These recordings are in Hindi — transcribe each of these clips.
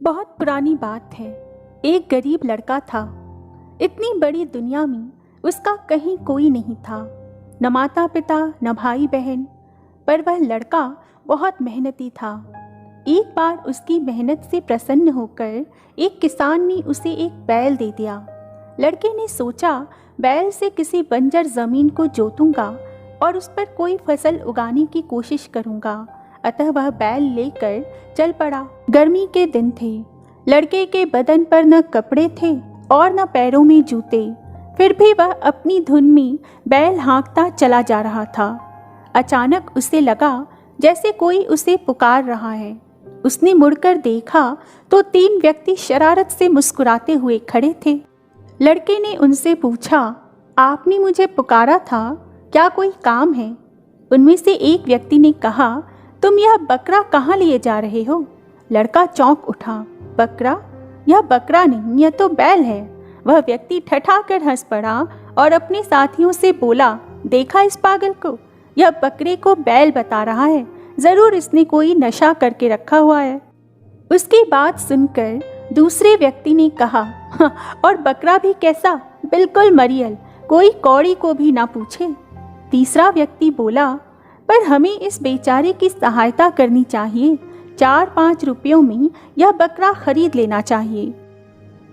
बहुत पुरानी बात है। एक गरीब लड़का था। इतनी बड़ी दुनिया में उसका कहीं कोई नहीं था, न माता पिता न भाई बहन। पर वह लड़का बहुत मेहनती था। एक बार उसकी मेहनत से प्रसन्न होकर एक किसान ने उसे एक बैल दे दिया। लड़के ने सोचा, बैल से किसी बंजर ज़मीन को जोतूंगा और उस पर कोई फसल उगाने की कोशिश करूंगा। अतः वह बैल लेकर चल पड़ा। गर्मी के दिन थे। लड़के के बदन पर न कपड़े थे और न पैरों में जूते। फिर भी वह अपनी धुन में बैल हाँकता चला जा रहा था। अचानक उसे लगा जैसे कोई उसे पुकार रहा है। उसने मुड़कर देखा तो 3 व्यक्ति शरारत से मुस्कुराते हुए खड़े थे। लड़के ने उनसे पूछा, आपने मुझे पुकारा था, क्या कोई काम है? उनमें से एक व्यक्ति ने कहा, तुम यह बकरा कहाँ लिए जा रहे हो? लड़का चौंक उठा। बकरा? यह बकरा नहीं, यह तो बैल है। वह व्यक्ति ठठाकर हंस पड़ा और अपने साथियों से बोला, देखा इस पागल को? यह बकरे को बैल बता रहा है। जरूर इसने कोई नशा करके रखा हुआ है। उसकी बात सुनकर दूसरे व्यक्ति ने कहा, और बकरा भी कैसा? बिल्कुल मरियल, कोई कौड़ी को भी ना पूछे। तीसरा व्यक्ति बोला, पर हमें इस बेचारे की सहायता करनी चाहिए। 4-5 रुपयों में यह बकरा खरीद लेना चाहिए।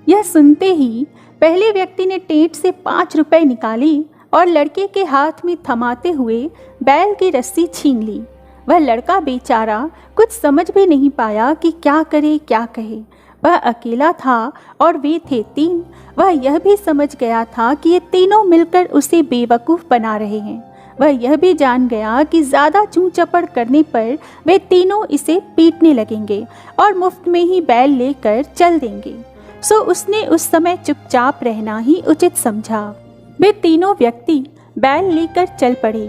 यह सुनते ही पहले व्यक्ति ने टेंट से 5 रुपए निकाले और लड़के के हाथ में थमाते हुए बैल की रस्सी छीन ली। वह लड़का बेचारा कुछ समझ भी नहीं पाया कि क्या करे क्या कहे। वह अकेला था और वे थे 3। वह यह भी समझ गया था कि ये तीनों मिलकर उसे बेवकूफ़ बना रहे हैं। वह यह भी जान गया कि ज़्यादा चूं चपड़ करने पर वे तीनों इसे पीटने लगेंगे और मुफ्त में ही बैल लेकर चल देंगे। सो उसने उस समय चुपचाप रहना ही उचित समझा। वे तीनों व्यक्ति बैल लेकर चल पड़े।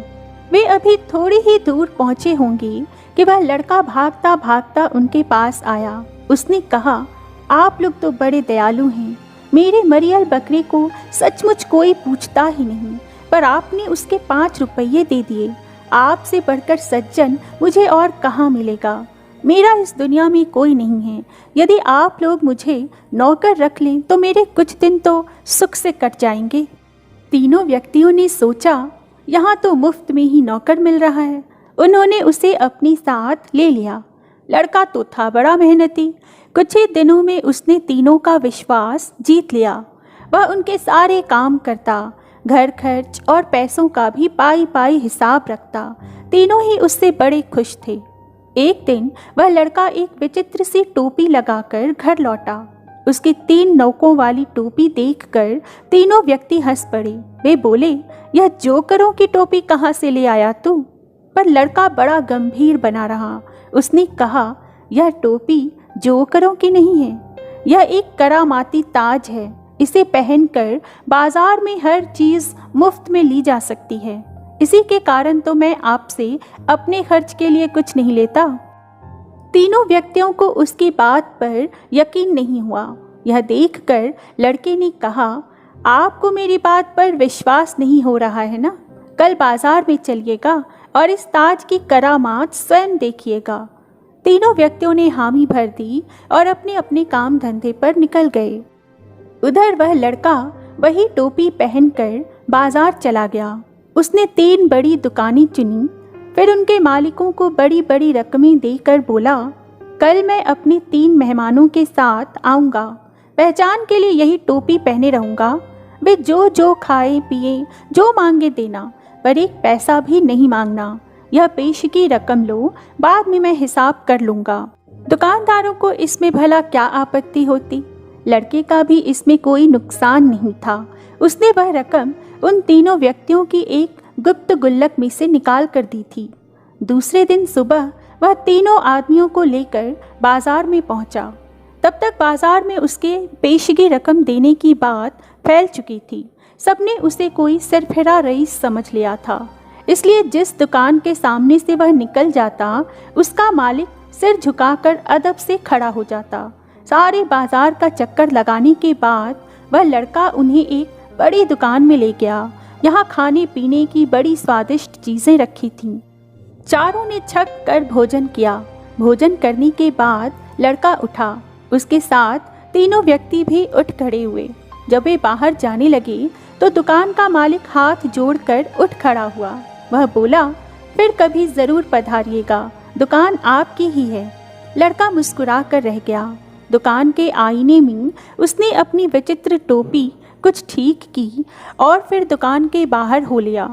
वे अभी थोड़ी ही दूर पहुँचे होंगे कि वह लड़का भागता भागता उनके पास आया। उसने कहा, आप लोग तो बड़े दयालु हैं। मेरे मरियल बकरे को सचमुच कोई पूछता ही नहीं, पर आपने उसके 5 रुपये दे दिए। आपसे बढ़कर सज्जन मुझे और कहाँ मिलेगा। मेरा इस दुनिया में कोई नहीं है। यदि आप लोग मुझे नौकर रख लें तो मेरे कुछ दिन तो सुख से कट जाएंगे। तीनों व्यक्तियों ने सोचा, यहाँ तो मुफ्त में ही नौकर मिल रहा है। उन्होंने उसे अपने साथ ले लिया। लड़का तो था बड़ा मेहनती। कुछ ही दिनों में उसने तीनों का विश्वास जीत लिया। वह उनके सारे काम करता, घर खर्च और पैसों का भी पाई पाई हिसाब रखता। तीनों ही उससे बड़े खुश थे। एक दिन वह लड़का एक विचित्र सी टोपी लगाकर घर लौटा। उसकी 3 नोकों वाली टोपी देखकर तीनों व्यक्ति हंस पड़े। वे बोले, यह जोकरों की टोपी कहाँ से ले आया तू? पर लड़का बड़ा गंभीर बना रहा। उसने कहा, यह टोपी जोकरों की नहीं है, यह एक करामाती ताज है। इसे पहनकर बाजार में हर चीज़ मुफ्त में ली जा सकती है। इसी के कारण तो मैं आपसे अपने खर्च के लिए कुछ नहीं लेता। तीनों व्यक्तियों को उसकी बात पर यकीन नहीं हुआ। यह देखकर लड़के ने कहा, आपको मेरी बात पर विश्वास नहीं हो रहा है ना? कल बाजार में चलिएगा और इस ताज की करामात स्वयं देखिएगा। तीनों व्यक्तियों ने हामी भर दी और अपने अपने काम धंधे पर निकल गए। उधर वह लड़का वही टोपी पहनकर बाजार चला गया। उसने 3 बड़ी दुकानें चुनी। फिर उनके मालिकों को बड़ी बड़ी रकमें देकर बोला, कल मैं अपने 3 मेहमानों के साथ आऊँगा। पहचान के लिए यही टोपी पहने रहूँगा। वे जो जो खाए पिए, जो मांगे देना, पर एक पैसा भी नहीं मांगना। यह पेशगी रकम लो, बाद में मैं हिसाब कर लूँगा। दुकानदारों को इसमें भला क्या आपत्ति होती? लड़के का भी इसमें कोई नुकसान नहीं था। उसने वह रकम उन तीनों व्यक्तियों की एक गुप्त गुल्लक में से निकाल कर दी थी। दूसरे दिन सुबह वह तीनों आदमियों को लेकर बाजार में पहुंचा। तब तक बाजार में उसके पेशगी रकम देने की बात फैल चुकी थी। सबने उसे कोई सरफिरा रईस समझ लिया था। इसलिए जिस दुकान के सामने से वह निकल जाता, उसका मालिक सिर झुकाकर अदब से खड़ा हो जाता। सारे बाजार का चक्कर लगाने के बाद वह लड़का उन्हें एक बड़ी दुकान में ले गया। यहाँ खाने पीने की बड़ी स्वादिष्ट चीज़ें रखी थीं। चारों ने छक कर भोजन किया। भोजन करने के बाद लड़का उठा। उसके साथ तीनों व्यक्ति भी उठ खड़े हुए। जब वे बाहर जाने लगे तो दुकान का मालिक हाथ जोड़कर उठ खड़ा हुआ। वह बोला, फिर कभी ज़रूर पधारिएगा, दुकान आपकी ही है। लड़का मुस्कुरा कर रह गया। दुकान के आईने में उसने अपनी विचित्र टोपी कुछ ठीक की और फिर दुकान के बाहर हो लिया।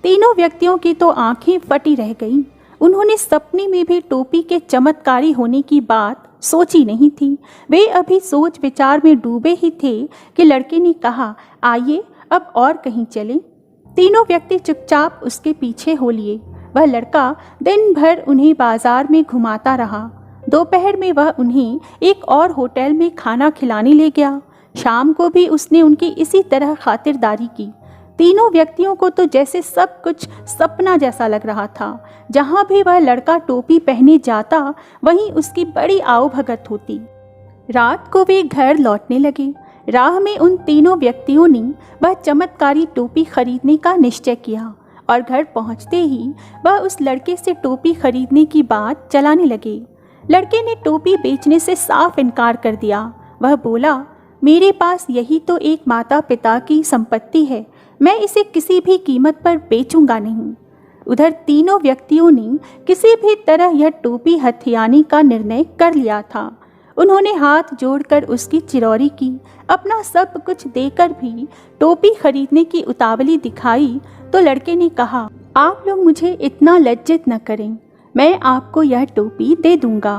तीनों व्यक्तियों की तो आंखें फटी रह गईं। उन्होंने सपने में भी टोपी के चमत्कारी होने की बात सोची नहीं थी। वे अभी सोच विचार में डूबे ही थे कि लड़के ने कहा, आइए अब और कहीं चलें। तीनों व्यक्ति चुपचाप उसके पीछे हो लिए। वह लड़का दिन भर उन्हें बाजार में घुमाता रहा। दोपहर में वह उन्हें एक और होटल में खाना खिलाने ले गया। शाम को भी उसने उनकी इसी तरह खातिरदारी की। तीनों व्यक्तियों को तो जैसे सब कुछ सपना जैसा लग रहा था। जहाँ भी वह लड़का टोपी पहने जाता वहीं उसकी बड़ी आवभगत होती। रात को वे घर लौटने लगे। राह में उन तीनों व्यक्तियों ने वह चमत्कारी टोपी खरीदने का निश्चय किया और घर पहुँचते ही वह उस लड़के से टोपी खरीदने की बात चलाने लगे। लड़के ने टोपी बेचने से साफ इनकार कर दिया। वह बोला, मेरे पास यही तो एक माता पिता की संपत्ति है, मैं इसे किसी भी कीमत पर बेचूंगा नहीं। उधर तीनों व्यक्तियों ने किसी भी तरह यह टोपी हथियाने का निर्णय कर लिया था। उन्होंने हाथ जोड़कर उसकी चिरौरी की। अपना सब कुछ देकर भी टोपी खरीदने की उतावली दिखाई तो लड़के ने कहा, आप लोग मुझे इतना लज्जित न करें, मैं आपको यह टोपी दे दूंगा।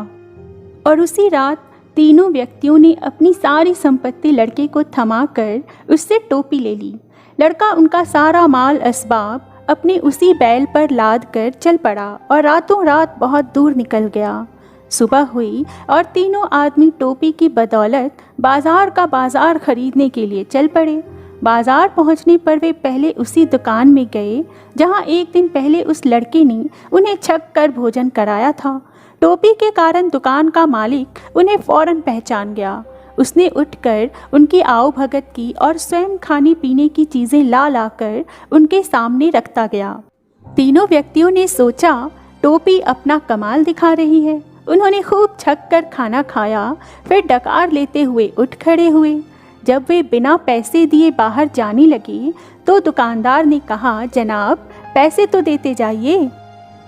और उसी रात तीनों व्यक्तियों ने अपनी सारी संपत्ति लड़के को थमाकर उससे टोपी ले ली। लड़का उनका सारा माल असबाब अपने उसी बैल पर लाद कर चल पड़ा और रातों रात बहुत दूर निकल गया। सुबह हुई और तीनों आदमी टोपी की बदौलत बाजार का बाजार खरीदने के लिए चल पड़े। बाजार पहुंचने पर वे पहले उसी दुकान में गए जहां एक दिन पहले उस लड़के ने उन्हें छक कर भोजन कराया था। टोपी के कारण दुकान का मालिक उन्हें फौरन पहचान गया। उसने उठकर उनकी आवभगत की और स्वयं खाने पीने की चीज़ें ला लाकर उनके सामने रखता गया। तीनों व्यक्तियों ने सोचा, टोपी अपना कमाल दिखा रही है। उन्होंने खूब छक कर खाना खाया, फिर डकार लेते हुए उठ खड़े हुए। जब वे बिना पैसे दिए बाहर जाने लगे तो दुकानदार ने कहा, जनाब पैसे तो देते जाइए।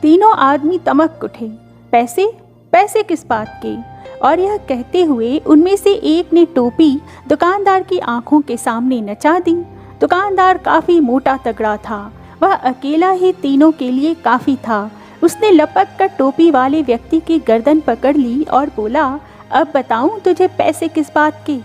तीनों आदमी तमक उठे, पैसे? पैसे किस बात के? और यह कहते हुए उनमें से एक ने टोपी दुकानदार की आंखों के सामने नचा दी। दुकानदार काफ़ी मोटा तगड़ा था। वह अकेला ही तीनों के लिए काफ़ी था। उसने लपक कर टोपी वाले व्यक्ति की गर्दन पकड़ ली और बोला, अब बताऊं तुझे पैसे किस बात के?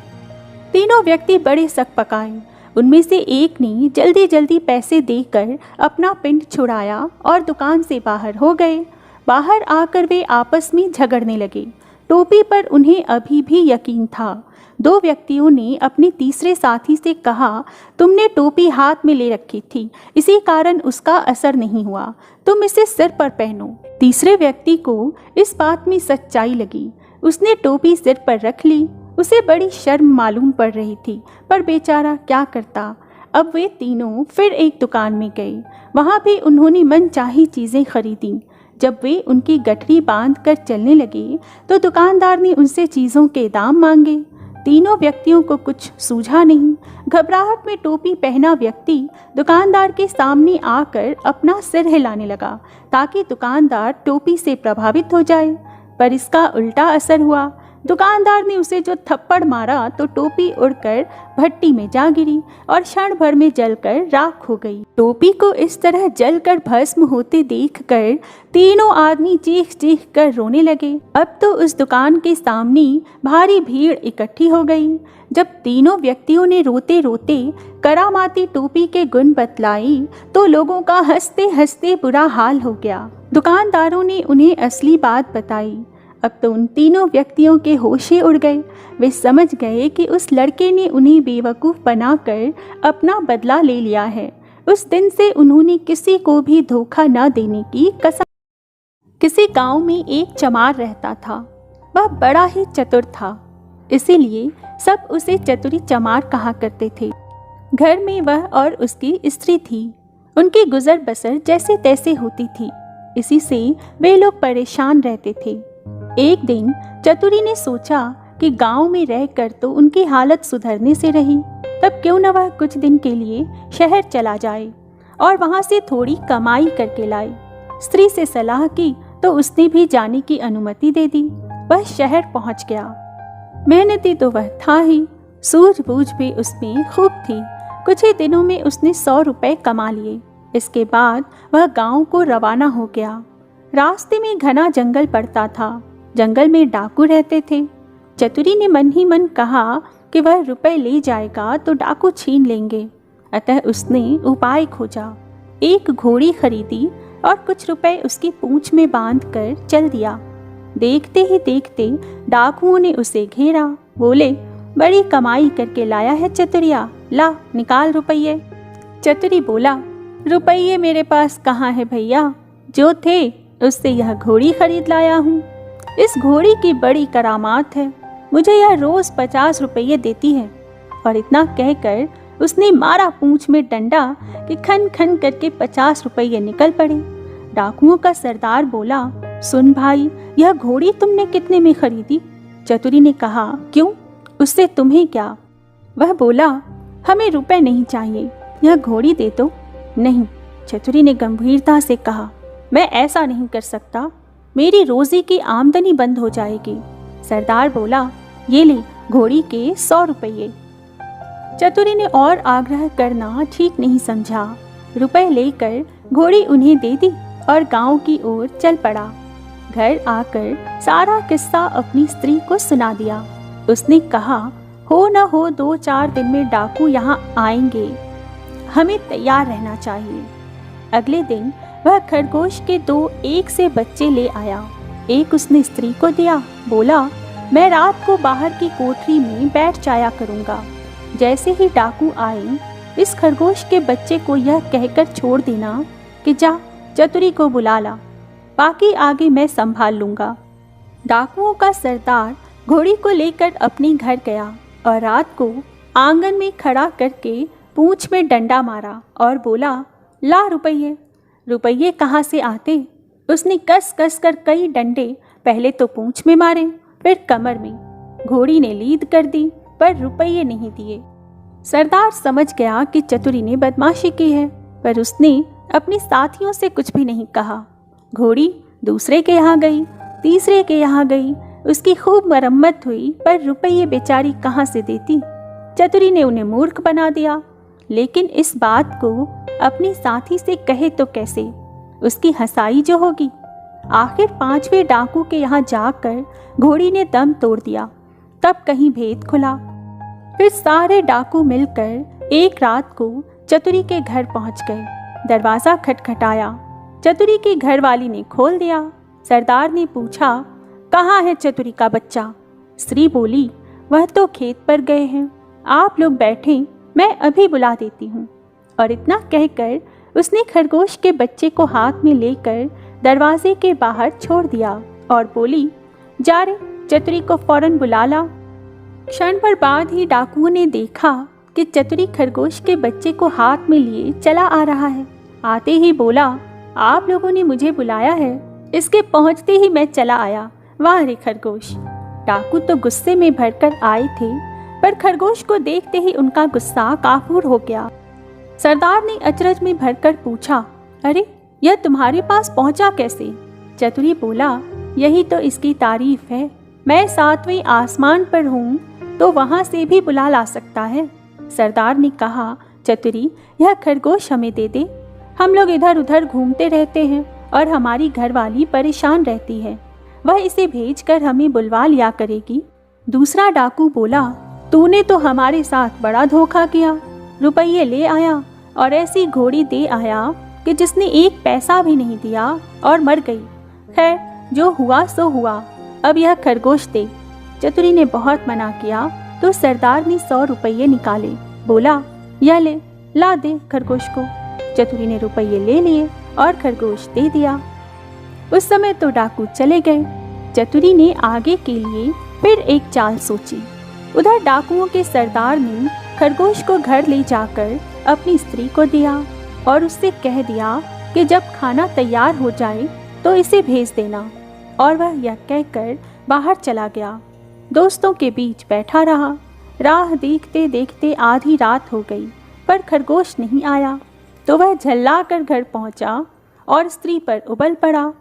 तीनों व्यक्ति बड़े सकपकाए। उनमें से एक ने जल्दी जल्दी पैसे देकर अपना पिंड छुड़ाया और दुकान से बाहर हो गए। बाहर आकर वे आपस में झगड़ने लगे। टोपी पर उन्हें अभी भी यकीन था। दो व्यक्तियों ने अपने तीसरे साथी से कहा, तुमने टोपी हाथ में ले रखी थी, इसी कारण उसका असर नहीं हुआ, तुम इसे सिर पर पहनो। तीसरे व्यक्ति को इस बात में सच्चाई लगी। उसने टोपी सिर पर रख ली। उसे बड़ी शर्म मालूम पड़ रही थी, पर बेचारा क्या करता। अब वे तीनों फिर एक दुकान में गए। वहाँ भी उन्होंने मनचाही चीज़ें खरीदी। जब वे उनकी गठरी बांध कर चलने लगे तो दुकानदार ने उनसे चीज़ों के दाम मांगे। तीनों व्यक्तियों को कुछ सूझा नहीं। घबराहट में टोपी पहना व्यक्ति दुकानदार के सामने आकर अपना सिर हिलाने लगा ताकि दुकानदार टोपी से प्रभावित हो जाए, पर इसका उल्टा असर हुआ। दुकानदार ने उसे जो थप्पड़ मारा तो टोपी उड़कर भट्टी में जा गिरी और क्षण भर में जलकर राख हो गई। टोपी को इस तरह जलकर भस्म होते देखकर तीनों आदमी चीख चीख कर रोने लगे। अब तो उस दुकान के सामने भारी भीड़ इकट्ठी हो गई। जब तीनों व्यक्तियों ने रोते रोते करामाती टोपी के गुण बतलाई तो लोगों का हंसते हंसते बुरा हाल हो गया। दुकानदारों ने उन्हें असली बात बताई। अब तो उन तीनों व्यक्तियों के होशे उड़ गए। वे समझ गए कि उस लड़के ने उन्हें बेवकूफ़ बनाकर अपना बदला ले लिया है। उस दिन से उन्होंने किसी को भी धोखा न देने की कसम। किसी गांव में एक चमार रहता था। वह बड़ा ही चतुर था, इसीलिए सब उसे चतुरी चमार कहा करते थे। घर में वह और उसकी स्त्री थी। उनकी गुजर बसर जैसे तैसे होती थी, इसी से वे लोग परेशान रहते थे। एक दिन चतुरी ने सोचा कि गांव में रहकर तो उनकी हालत सुधरने से रही, तब क्यों न वह कुछ दिन के लिए शहर चला जाए और वहां से थोड़ी कमाई करके लाए। स्त्री से सलाह की तो उसने भी जाने की अनुमति दे दी। वह शहर पहुंच गया। मेहनती तो वह था ही, सूझबूझ भी उसमें खूब थी। कुछ ही दिनों में उसने 100 रुपए कमा लिए। इसके बाद वह गांव को रवाना हो गया। रास्ते में घना जंगल पड़ता था। जंगल में डाकू रहते थे। चतुरी ने मन ही मन कहा कि वह रुपए ले जाएगा तो डाकू छीन लेंगे। अतः उसने उपाय खोजा। एक घोड़ी खरीदी और कुछ रुपए उसकी पूंछ में बांधकर चल दिया। देखते ही देखते डाकुओं ने उसे घेरा। बोले, बड़ी कमाई करके लाया है चतुरिया, ला निकाल रुपये। चतुरी बोला, रुपये मेरे पास कहाँ है भैया, जो थे उससे यह घोड़ी खरीद लाया हूँ। इस घोड़ी की बड़ी करामात है, मुझे यह रोज 50 रुपये देती है। और इतना कहकर उसने मारा पूंछ में डंडा कि खन खन करके 50 रुपये निकल पड़े। डाकुओं का सरदार बोला, सुन भाई, यह घोड़ी तुमने कितने में खरीदी? चतुरी ने कहा, क्यों, उससे तुम्हें क्या? वह बोला, हमें रुपए नहीं चाहिए, यह घोड़ी दे दो। नहीं, चतुरी ने गंभीरता से कहा, मैं ऐसा नहीं कर सकता, मेरी रोजी की आमदनी बंद हो जाएगी। सरदार बोला, ये ले घोड़ी के 100 रुपये। चतुरी ने और आग्रह करना ठीक नहीं समझा। रुपए लेकर घोड़ी उन्हें दे दी और गांव की ओर चल पड़ा। घर आकर सारा किस्सा अपनी स्त्री को सुना दिया। उसने कहा, हो न हो 2-4 दिन में डाकू यहाँ आएंगे, हमें तैयार रहना चाहिए। अगले दिन वह खरगोश के 2 एक से बच्चे ले आया। एक उसने स्त्री को दिया। बोला, मैं रात को बाहर की कोठरी में बैठ जाया करूँगा। जैसे ही डाकू आए, इस खरगोश के बच्चे को यह कहकर छोड़ देना कि जा चतुरी को बुला ला, बाकी आगे मैं संभाल लूँगा। डाकुओं का सरदार घोड़ी को लेकर अपने घर गया और रात को आंगन में खड़ा करके पूंछ में डंडा मारा और बोला, ला रुपये। रुपये कहाँ से आते? उसने कस कस कर कई डंडे पहले तो पूंछ में मारे, फिर कमर में। घोड़ी ने लीद कर दी, पर रुपये नहीं दिए। सरदार समझ गया कि चतुरी ने बदमाशी की है, पर उसने अपने साथियों से कुछ भी नहीं कहा। घोड़ी दूसरे के यहाँ गई, तीसरे के यहाँ गई, उसकी खूब मरम्मत हुई, पर रुपये बेचारी कहाँ से देती। चतुरी ने उन्हें मूर्ख बना दिया, लेकिन इस बात को अपने साथी से कहे तो कैसे, उसकी हंसाई जो होगी। आखिर 5वें डाकू के यहाँ जाकर घोड़ी ने दम तोड़ दिया। तब कहीं भेद खुला। फिर सारे डाकू मिलकर एक रात को चतुरी के घर पहुंच गए। दरवाज़ा खटखटाया। चतुरी की घरवाली ने खोल दिया। सरदार ने पूछा, कहाँ है चतुरी का बच्चा? स्त्री बोली, वह तो खेत पर गए हैं, आप लोग बैठें, मैं अभी बुला देती हूँ। और इतना कहकर उसने खरगोश के बच्चे को हाथ में लेकर दरवाजे के बाहर छोड़ दिया और बोली, जा रे, चतुरी को फौरन बुला ला। क्षण भर बाद ही डाकुओं ने देखा कि चतुरी खरगोश के बच्चे को हाथ में लिए चला आ रहा है। आते ही बोला, आप लोगों ने मुझे बुलाया है, इसके पहुंचते ही मैं चला आया। वाह रे खरगोश। डाकू तो गुस्से में भरकर आए थे, पर खरगोश को देखते ही उनका गुस्सा काफूर हो गया। सरदार ने अचरज में भरकर पूछा, अरे यह तुम्हारे पास पहुंचा कैसे? चतुरी बोला, यही तो इसकी तारीफ है, मैं 7वें आसमान पर हूँ तो वहाँ से भी बुला ला सकता है। सरदार ने कहा, चतुरी यह खरगोश हमें दे दे, हम लोग इधर उधर घूमते रहते हैं और हमारी घरवाली परेशान रहती है, वह इसे भेजकर हमें बुलवा लिया करेगी। दूसरा डाकू बोला, तूने तो हमारे साथ बड़ा धोखा किया, रुपये ले आया और ऐसी घोड़ी दे आया कि जिसने 1 पैसा भी नहीं दिया और मर गई। खैर जो हुआ सो हुआ, अब यह खरगोश दे। चतुरी ने बहुत मना किया तो सरदार ने 100 रुपये निकाले। बोला, यह ले, ला दे खरगोश को। चतुरी ने रुपये ले लिए और खरगोश दे दिया। उस समय तो डाकू चले गए। चतुरी ने आगे के लिए फिर एक चाल सोची। उधर डाकुओं के सरदार ने खरगोश को घर ले जाकर अपनी स्त्री को दिया और उससे कह दिया कि जब खाना तैयार हो जाए तो इसे भेज देना, और वह यह कहकर बाहर चला गया। दोस्तों के बीच बैठा रहा। राह देखते देखते आधी रात हो गई, पर खरगोश नहीं आया। तो वह झल्ला कर घर पहुंचा और स्त्री पर उबल पड़ा।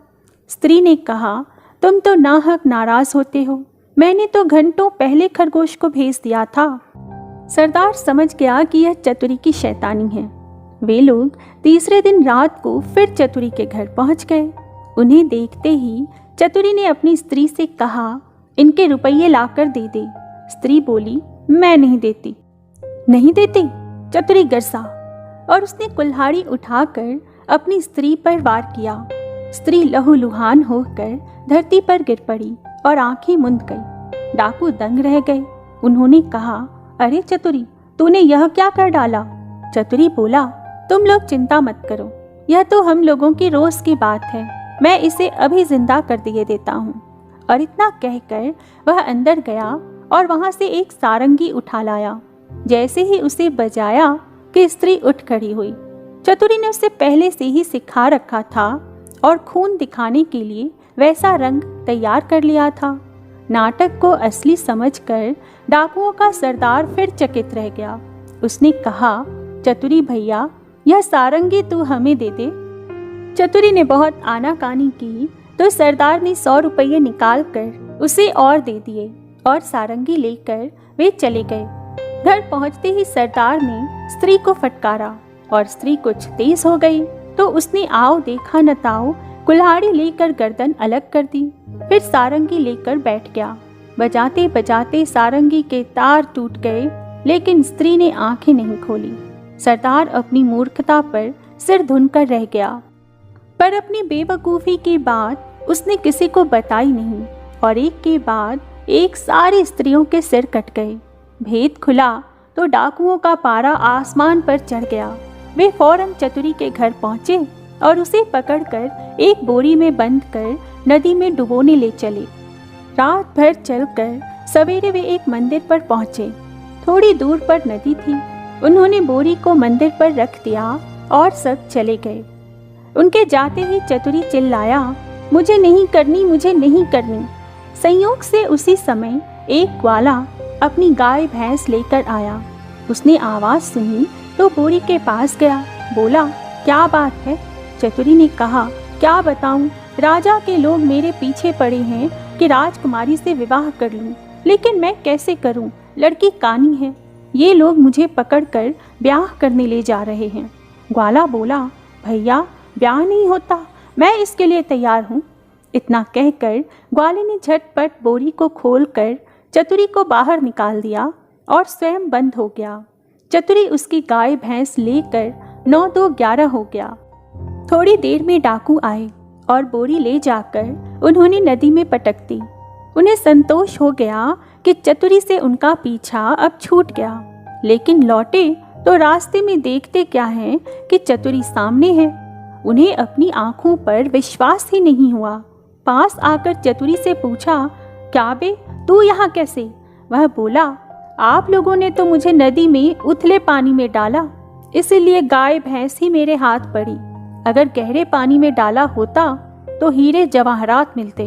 स्त्री ने कहा, तुम तो नाहक नाराज होते हो, मैंने तो घंटों पहले खरगोश को भेज दिया था। सरदार समझ गया कि यह चतुरी की शैतानी है। वे लोग तीसरे दिन रात को फिर चतुरी के घर पहुंच गए। उन्हें देखते ही चतुरी ने अपनी स्त्री से कहा, इनके रुपये लाकर दे दे। स्त्री बोली, मैं नहीं देती। नहीं देती? चतुरी गरसा और उसने कुल्हाड़ी उठाकर अपनी स्त्री पर वार किया। स्त्री लहूलुहान होकर धरती पर गिर पड़ी और आंखें मूंद गई। डाकू दंग रह गए। उन्होंने कहा, अरे चतुरी, तूने यह क्या कर डाला? चतुरी बोला, तुम लोग चिंता मत करो, यह तो हम लोगों की रोज की बात है, मैं इसे अभी जिंदा कर दिए देता हूँ। और इतना कहकर वह अंदर गया और वहां से एक सारंगी उठा लाया। जैसे ही उसे बजाया कि स्त्री उठ खड़ी हुई। चतुरी ने उसे पहले से ही सिखा रखा था और खून दिखाने के लिए वैसा रंग तैयार कर लिया था। नाटक को असली समझकर डाकुओं का सरदार फिर चकित रह गया। उसने कहा, चतुरी भैया, यह सारंगी तू हमें दे दे। चतुरी ने बहुत आनाकानी की तो सरदार ने 100 रुपये निकाल कर उसे और दे दिए और सारंगी लेकर वे चले गए। घर पहुंचते ही सरदार ने स्त्री को फटकारा और स्त्री कुछ तेज हो गई तो उसने आओ देखा न ताओ कुल्हाड़ी लेकर गर्दन अलग कर दी। फिर सारंगी लेकर बैठ गया। बजाते बजाते सारंगी के तार टूट गए, लेकिन स्त्री ने आंखें नहीं खोली। सरदार अपनी मूर्खता पर सिर धुनकर रह गया, पर अपनी बेवकूफ़ी की बात उसने किसी को बताई नहीं और एक के बाद एक सारी स्त्रियों के सिर कट गए। भेद खुला तो डाकुओं का पारा आसमान पर चढ़ गया। वे फौरन चतुरी के घर पहुंचे और उसे पकड़कर एक बोरी में बंद कर नदी में डुबोने ले चले। रात भर चलकर सवेरे वे एक मंदिर पर पहुंचे। थोड़ी दूर पर नदी थी। उन्होंने बोरी को मंदिर पर रख दिया और सब चले गए। उनके जाते ही चतुरी चिल्लाया, मुझे नहीं करनी, मुझे नहीं करनी। संयोग से उसी समय एक ग्वाला अपनी गाय भैंस लेकर आया। उसने आवाज सुनी तो बोरी के पास गया। बोला, क्या बात है? चतुरी ने कहा, क्या बताऊं, राजा के लोग मेरे पीछे पड़े हैं कि राजकुमारी से विवाह कर लूं, लेकिन मैं कैसे करूं? लड़की कानी है। ये लोग मुझे पकड़कर ब्याह करने ले जा रहे हैं। ग्वाला बोला, भैया, ब्याह नहीं होता, मैं इसके लिए तैयार हूँ। इतना कहकर ग्वाले ने झटपट बोरी को खोलकर चतुरी को बाहर निकाल दिया और स्वयं बंद हो गया। चतुरी उसकी गाय भैंस लेकर 9-2-11 हो गया। थोड़ी देर में डाकू आए और बोरी ले जाकर उन्होंने नदी में पटक दी। उन्हें संतोष हो गया कि चतुरी से उनका पीछा अब छूट गया, लेकिन लौटे तो रास्ते में देखते क्या है कि चतुरी सामने है। उन्हें अपनी आंखों पर विश्वास ही नहीं हुआ। पास आकर चतुरी से पूछा, क्या बे, तू यहाँ कैसे? वह बोला, आप लोगों ने तो मुझे नदी में उथले पानी में डाला, इसीलिए गाय भैंस ही मेरे हाथ पड़ी। अगर गहरे पानी में डाला होता तो हीरे जवाहरात मिलते।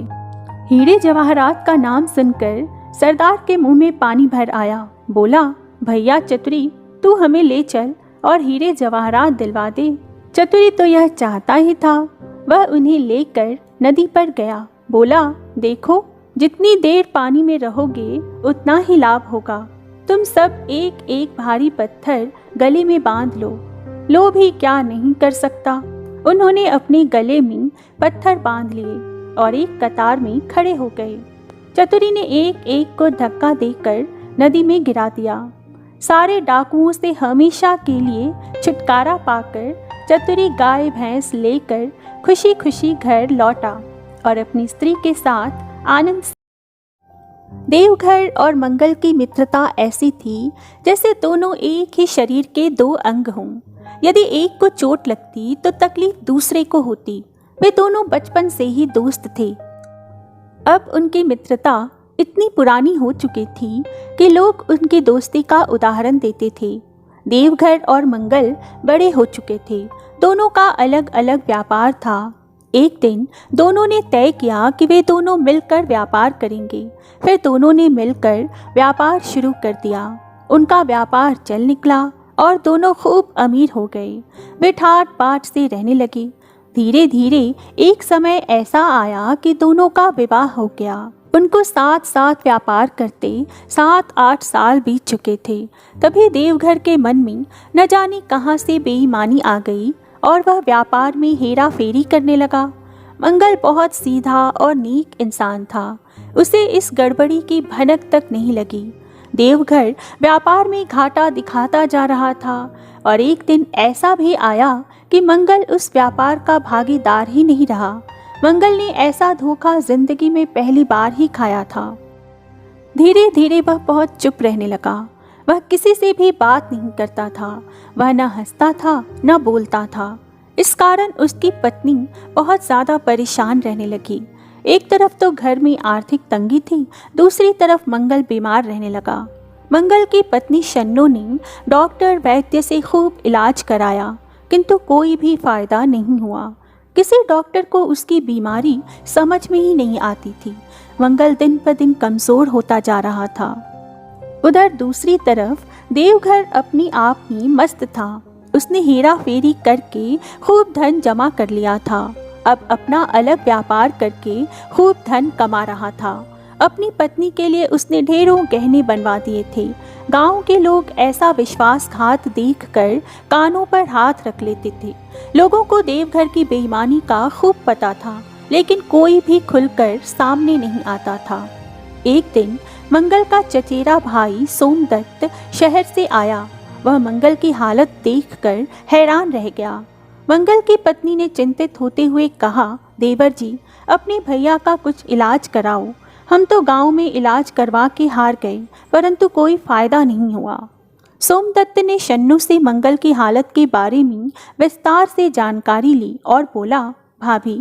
हीरे जवाहरात का नाम सुनकर सरदार के मुंह में पानी भर आया। बोला, भैया चतुरी, तू हमें ले चल और हीरे जवाहरात दिलवा दे। चतुरी तो यह चाहता ही था। वह उन्हें लेकर नदी पर गया। बोला, देखो, जितनी देर पानी में रहोगे उतना ही लाभ होगा। तुम सब एक एक भारी पत्थर गले में बांध लो। लो भी क्या नहीं कर सकता। उन्होंने अपने गले में पत्थर बांध लिए और एक कतार में खड़े हो गए। चतुरी ने एक एक को धक्का देकर नदी में गिरा दिया। सारे डाकुओं से हमेशा के लिए छुटकारा पाकर चतुरी गाय भैंस लेकर खुशी खुशी घर लौटा और अपनी स्त्री के साथ आनंद। देवघर और मंगल की मित्रता ऐसी थी जैसे दोनों एक ही शरीर के 2 अंग हों। यदि एक को चोट लगती तो तकलीफ दूसरे को होती। वे दोनों बचपन से ही दोस्त थे। अब उनकी मित्रता इतनी पुरानी हो चुकी थी कि लोग उनकी दोस्ती का उदाहरण देते थे। देवघर और मंगल बड़े हो चुके थे। दोनों का अलग अलग व्यापार था। एक दिन दोनों ने तय किया कि वे दोनों मिलकर व्यापार करेंगे। फिर दोनों ने मिलकर व्यापार शुरू कर दिया। उनका व्यापार चल निकला और दोनों खूब अमीर हो गए। वे ठाट बाट से रहने लगे। धीरे धीरे एक समय ऐसा आया कि दोनों का विवाह हो गया। उनको साथ साथ व्यापार करते 7-8 साल बीत चुके थे। तभी देवघर के मन में न जाने कहाँ से बेईमानी आ गई और वह व्यापार में हेरा फेरी करने लगा। मंगल बहुत सीधा और नेक इंसान था। उसे इस गड़बड़ी की भनक तक नहीं लगी। देवघर व्यापार में घाटा दिखाता जा रहा था और एक दिन ऐसा भी आया कि मंगल उस व्यापार का भागीदार ही नहीं रहा। मंगल ने ऐसा धोखा जिंदगी में पहली बार ही खाया था। धीरे धीरे वह बहुत चुप रहने लगा। वह किसी से भी बात नहीं करता था। वह न हंसता था न बोलता था। इस कारण उसकी पत्नी बहुत ज़्यादा परेशान रहने लगी। एक तरफ तो घर में आर्थिक तंगी थी, दूसरी तरफ मंगल बीमार रहने लगा। मंगल की पत्नी शन्नो ने डॉक्टर वैद्य से खूब इलाज कराया, किंतु कोई भी फायदा नहीं हुआ। किसी डॉक्टर को उसकी बीमारी समझ में ही नहीं आती थी। मंगल दिन पर दिन कमज़ोर होता जा रहा था। उधर दूसरी तरफ देवघर अपनी आप में मस्त था। उसने हेरा फेरी करके खूब धन जमा कर लिया था। अब अपना अलग व्यापार करके खूब धन कमा रहा था। अपनी पत्नी के लिए उसने ढेरों गहने बनवा दिए थे। गांव के लोग ऐसा विश्वासघात देखकर कानों पर हाथ रख लेते थे। लोगों को देवघर की बेईमानी का खूब पता था, लेकिन कोई भी खुलकर सामने नहीं आता था। एक दिन मंगल का चचेरा भाई सोमदत्त शहर से आया। वह मंगल की हालत देखकर हैरान रह गया। मंगल की पत्नी ने चिंतित होते हुए कहा, देवर जी, अपने भैया का कुछ इलाज कराओ। हम तो गांव में इलाज करवा के हार गए, परंतु कोई फायदा नहीं हुआ। सोमदत्त ने शन्नू से मंगल की हालत के बारे में विस्तार से जानकारी ली और बोला, भाभी,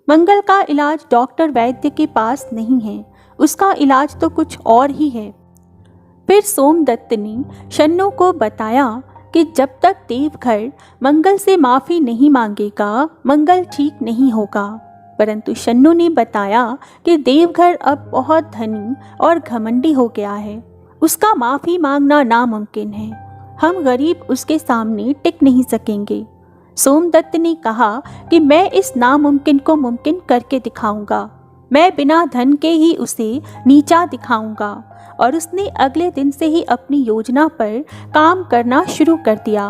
मंगल का इलाज डॉक्टर वैद्य के पास नहीं है, उसका इलाज तो कुछ और ही है। फिर सोमदत्त ने शन्नू को बताया कि जब तक देवघर मंगल से माफ़ी नहीं मांगेगा, मंगल ठीक नहीं होगा। परंतु शन्नू ने बताया कि देवघर अब बहुत धनी और घमंडी हो गया है, उसका माफ़ी मांगना नामुमकिन है। हम गरीब उसके सामने टिक नहीं सकेंगे। सोमदत्त ने कहा कि मैं इस नामुमकिन को मुमकिन करके दिखाऊंगा। मैं बिना धन के ही उसे नीचा दिखाऊंगा। और उसने अगले दिन से ही अपनी योजना पर काम करना शुरू कर दिया।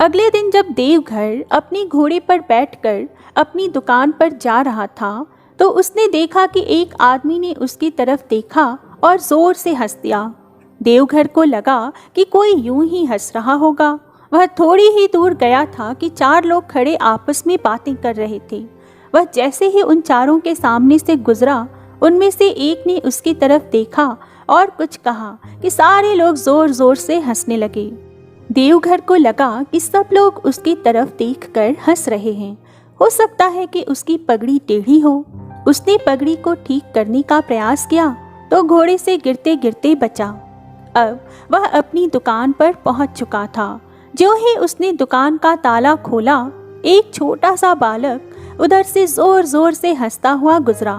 अगले दिन जब देवघर अपनी घोड़े पर बैठकर अपनी दुकान पर जा रहा था, तो उसने देखा कि एक आदमी ने उसकी तरफ देखा और जोर से हंस दिया। देवघर को लगा कि कोई यूं ही हंस रहा होगा। वह थोड़ी ही दूर गया था कि 4 लोग खड़े आपस में बातें कर रहे थे। वह जैसे ही उन चारों के सामने से गुजरा, उनमें से एक ने उसकी तरफ देखा और कुछ कहा कि सारे लोग जोर जोर से हंसने लगे। देवघर को लगा कि सब लोग उसकी तरफ देखकर हंस रहे हैं। हो सकता है कि उसकी पगड़ी टेढ़ी हो। उसने पगड़ी को ठीक करने का प्रयास किया तो घोड़े से गिरते गिरते बचा। अब वह अपनी दुकान पर पहुंच चुका था। जो ही उसने दुकान का ताला खोला, एक छोटा सा बालक उधर से जोर जोर से हंसता हुआ गुजरा।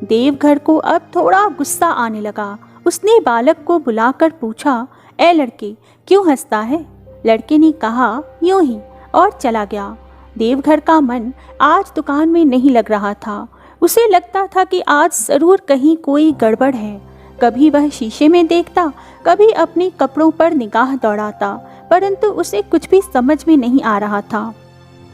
देवघर को अब थोड़ा गुस्सा आने लगा। उसने बालक को बुलाकर पूछा, ए लड़के, क्यों हंसता है? लड़के ने कहा, यूं ही, और चला गया। देवघर का मन आज दुकान में नहीं लग रहा था। उसे लगता था कि आज जरूर कहीं कोई गड़बड़ है। कभी वह शीशे में देखता, कभी अपने कपड़ों पर निगाह दौड़ाता, परंतु उसे कुछ भी समझ में नहीं आ रहा था।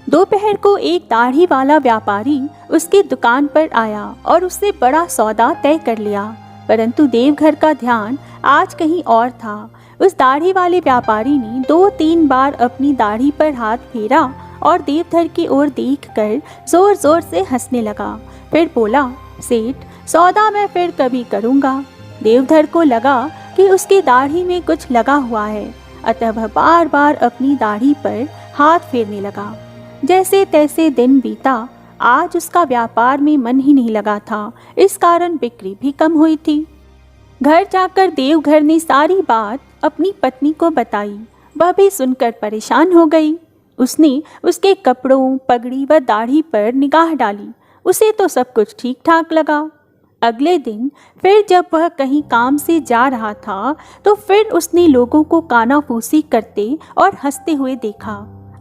दोपहर को एक दाढ़ी वाला व्यापारी उसकी दुकान पर आया और उससे बड़ा सौदा तय कर लिया, परंतु देवघर का ध्यान आज कहीं और था। उस दाढ़ी वाले व्यापारी ने 2-3 बार अपनी दाढ़ी पर हाथ फेरा और देवघर की ओर देखकर जोर जोर से हंसने लगा। फिर बोला, सेठ, सौदा मैं फिर कभी करूँगा। देवधर को लगा कि उसकी दाढ़ी में कुछ लगा हुआ है, अतः वह बार बार अपनी दाढ़ी पर हाथ फेरने लगा। जैसे तैसे दिन बीता। आज उसका व्यापार में मन ही नहीं लगा था, इस कारण बिक्री भी कम हुई थी। घर जाकर देवघर ने सारी बात अपनी पत्नी को बताई। वह भी सुनकर परेशान हो गई। उसने उसके कपड़ों, पगड़ी व दाढ़ी पर निगाह डाली। उसे तो सब कुछ ठीक ठाक लगा। अगले दिन फिर जब वह कहीं काम से जा रहा था तो फिर उसने लोगों को कानाफूसी करते और हंसते हुए देखा।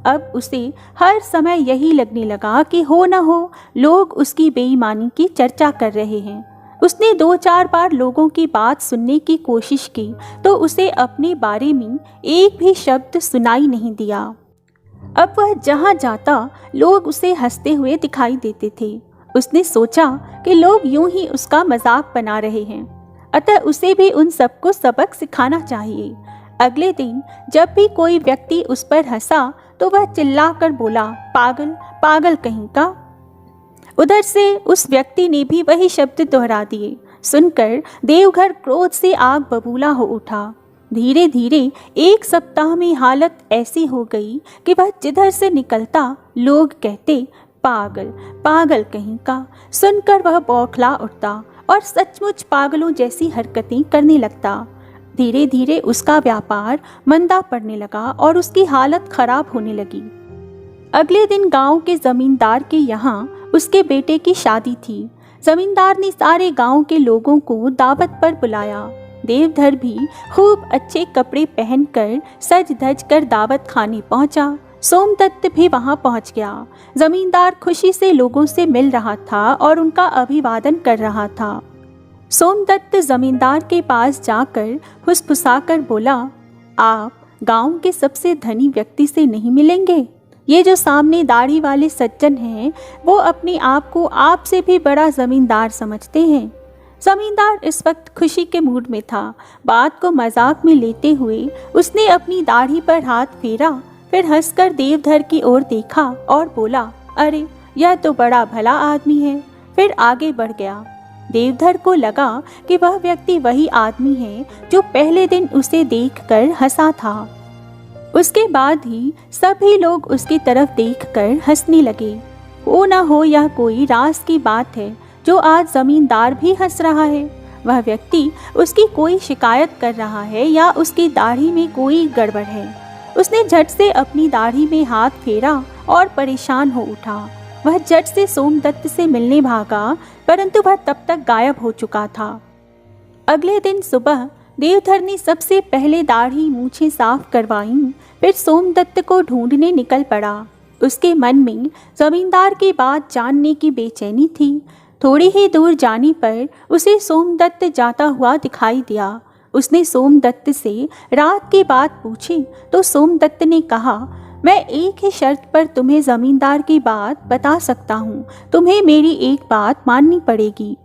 अब उसे हर समय यही लगने लगा कि हो न हो लोग उसकी बेईमानी की चर्चा कर रहे हैं। उसने 2-4 बार लोगों की बात सुनने की कोशिश की तो उसे अपने बारे में एक भी शब्द सुनाई नहीं दिया। अब वह जहाँ जाता लोग उसे हंसते हुए दिखाई देते थे। उसने सोचा कि लोग यूं ही उसका मजाक बना रहे हैं, अतः उसे भी उन सबको सबक सिखाना चाहिए। अगले दिन जब भी कोई व्यक्ति उस पर हंसा तो वह चिल्लाकर बोला, पागल, पागल कहीं का। उधर से उस व्यक्ति ने भी वही शब्द दोहरा दिए। सुनकर देवघर क्रोध से आग बबूला हो उठा। धीरे धीरे 1 सप्ताह में हालत ऐसी हो गई कि वह जिधर से निकलता लोग कहते, पागल, पागल कहीं का। सुनकर वह बौखला उठता और सचमुच पागलों जैसी हरकतें करने लगता। धीरे धीरे उसका व्यापार मंदा पड़ने लगा और उसकी हालत खराब होने लगी। अगले दिन गांव के जमींदार के यहाँ उसके बेटे की शादी थी। जमींदार ने सारे गांव के लोगों को दावत पर बुलाया। देवधर भी खूब अच्छे कपड़े पहनकर सज धज कर दावत खाने पहुंचा। सोमदत्त भी वहां पहुंच गया। जमींदार खुशी से लोगों से मिल रहा था और उनका अभिवादन कर रहा था। सोमदत्त जमींदार के पास जाकर फुसफुसाकर बोला, आप गांव के सबसे धनी व्यक्ति से नहीं मिलेंगे? ये जो सामने दाढ़ी वाले सज्जन हैं वो अपने आप को आपसे भी बड़ा जमींदार समझते हैं। जमींदार इस वक्त खुशी के मूड में था। बात को मजाक में लेते हुए उसने अपनी दाढ़ी पर हाथ फेरा, फिर हंसकर देवधर की ओर देखा और बोला, अरे यह तो बड़ा भला आदमी है। फिर आगे बढ़ गया। देवधर को लगा कि वह व्यक्ति वही आदमी है जो पहले दिन उसे देखकर हंसा था। उसके बाद ही सभी लोग उसकी तरफ देखकर हंसने लगे। हो ना हो यह कोई राज की बात है जो आज जमींदार भी हंस रहा है। वह व्यक्ति उसकी कोई शिकायत कर रहा है या उसकी दाढ़ी में कोई गड़बड़ है। उसने झट से अपनी दाढ़ी में हाथ फेरा और परेशान हो उठा। वह झट से सोमदत्त से मिलने भागा, परंतु वह तब तक गायब हो चुका था। अगले दिन सुबह देवधर ने सबसे पहले दाढ़ी मूछें साफ करवाईं, फिर सोमदत्त को ढूंढने निकल पड़ा। उसके मन में जमींदार की बात जानने की बेचैनी थी। थोड़ी ही दूर जाने पर उसे सोमदत्त जाता हुआ दिखाई दिया। उसने सोमदत्त से रात की बात पूछी तो सोमदत्त ने कहा, मैं एक ही शर्त पर तुम्हें जमींदार की बात बता सकता हूँ, तुम्हें मेरी एक बात माननी पड़ेगी।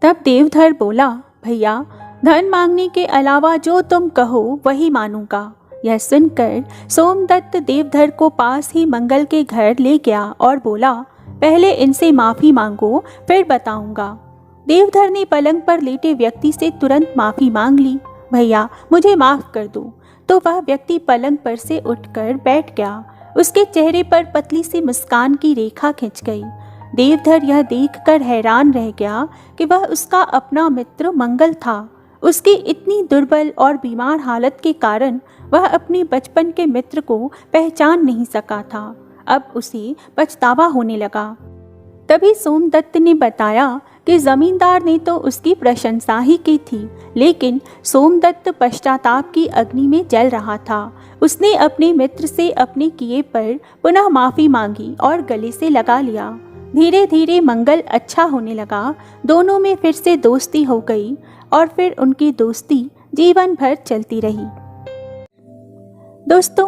तब देवधर बोला, भैया धन मांगने के अलावा जो तुम कहो वही मानूंगा। यह सुनकर सोमदत्त देवधर को पास ही मंगल के घर ले गया और बोला, पहले इनसे माफ़ी मांगो फिर बताऊंगा। देवधर ने पलंग पर लेटे व्यक्ति से तुरंत माफ़ी मांग ली। भैया मुझे माफ़ कर दो। तो वह व्यक्ति पलंग पर से उठकर बैठ गया। उसके चेहरे पर पतली सी मुस्कान की रेखा खिंच गई। देवधर यह देखकर हैरान रह गया कि वह उसका अपना मित्र मंगल था। उसकी इतनी दुर्बल और बीमार हालत के कारण वह अपने बचपन के मित्र को पहचान नहीं सका था। अब उसे पछतावा होने लगा। तभी सोमदत्त ने बताया कि जमींदार ने तो उसकी प्रशंसा ही की थी, लेकिन सोमदत्त पश्चाताप की अग्नि में जल रहा था। उसने अपने मित्र से अपने किए पर पुनः माफ़ी मांगी और गले से लगा लिया। धीरे धीरे मंगल अच्छा होने लगा। दोनों में फिर से दोस्ती हो गई और फिर उनकी दोस्ती जीवन भर चलती रही। दोस्तों,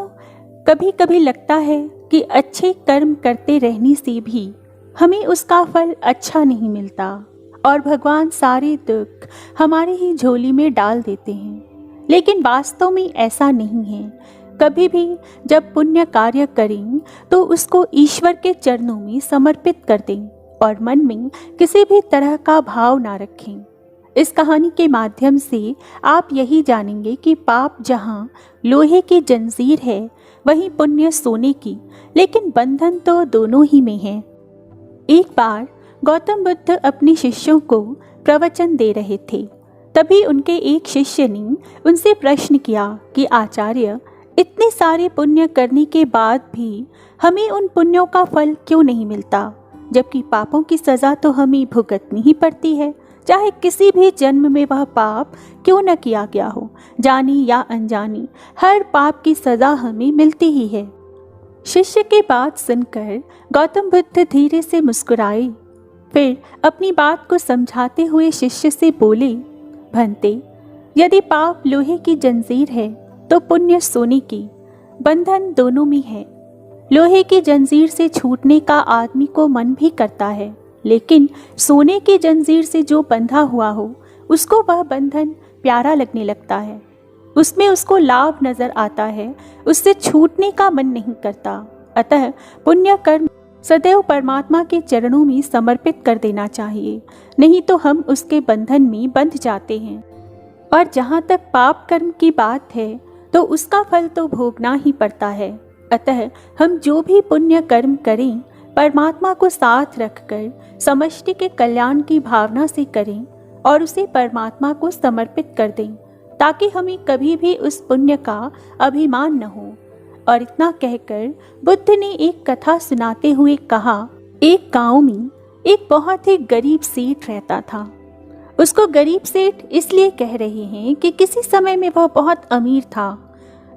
कभी कभी लगता है कि अच्छे कर्म करते रहने से भी हमें उसका फल अच्छा नहीं मिलता और भगवान सारे दुख हमारे ही झोली में डाल देते हैं। लेकिन वास्तव में ऐसा नहीं है। कभी भी जब पुण्य कार्य करें तो उसको ईश्वर के चरणों में समर्पित कर दें और मन में किसी भी तरह का भाव ना रखें। इस कहानी के माध्यम से आप यही जानेंगे कि पाप जहाँ लोहे की जंजीर है वहीं पुण्य सोने की, लेकिन बंधन तो दोनों ही में है। एक बार गौतम बुद्ध अपने शिष्यों को प्रवचन दे रहे थे। तभी उनके एक शिष्य ने उनसे प्रश्न किया कि आचार्य, इतने सारे पुण्य करने के बाद भी हमें उन पुण्यों का फल क्यों नहीं मिलता, जबकि पापों की सज़ा तो हमें भुगतनी ही पड़ती है, चाहे किसी भी जन्म में वह पाप क्यों न किया गया हो। जानी या अनजानी हर पाप की सज़ा हमें मिलती ही है। शिष्य की बात सुनकर गौतम बुद्ध धीरे से मुस्कुराए, फिर अपनी बात को समझाते हुए शिष्य से बोले, भंते, यदि पाप लोहे की जंजीर है तो पुण्य सोने की, बंधन दोनों में है। लोहे की जंजीर से छूटने का आदमी को मन भी करता है, लेकिन सोने की जंजीर से जो बंधा हुआ हो उसको वह बंधन प्यारा लगने लगता है, उसमें उसको लाभ नजर आता है, उससे छूटने का मन नहीं करता। अतः पुण्य कर्म सदैव परमात्मा के चरणों में समर्पित कर देना चाहिए, नहीं तो हम उसके बंधन में बंध जाते हैं। और जहाँ तक पाप कर्म की बात है तो उसका फल तो भोगना ही पड़ता है। अतः हम जो भी पुण्य कर्म करें परमात्मा को साथ रखकर समष्टि के कल्याण की भावना से करें और उसे परमात्मा को समर्पित कर दें, ताकि हमें कभी भी उस पुण्य का अभिमान न हो। और इतना कहकर बुद्ध ने एक कथा सुनाते हुए कहा, एक गांव में एक बहुत ही गरीब सेठ रहता था। उसको गरीब सेठ इसलिए कह रहे हैं कि किसी समय में वह बहुत अमीर था।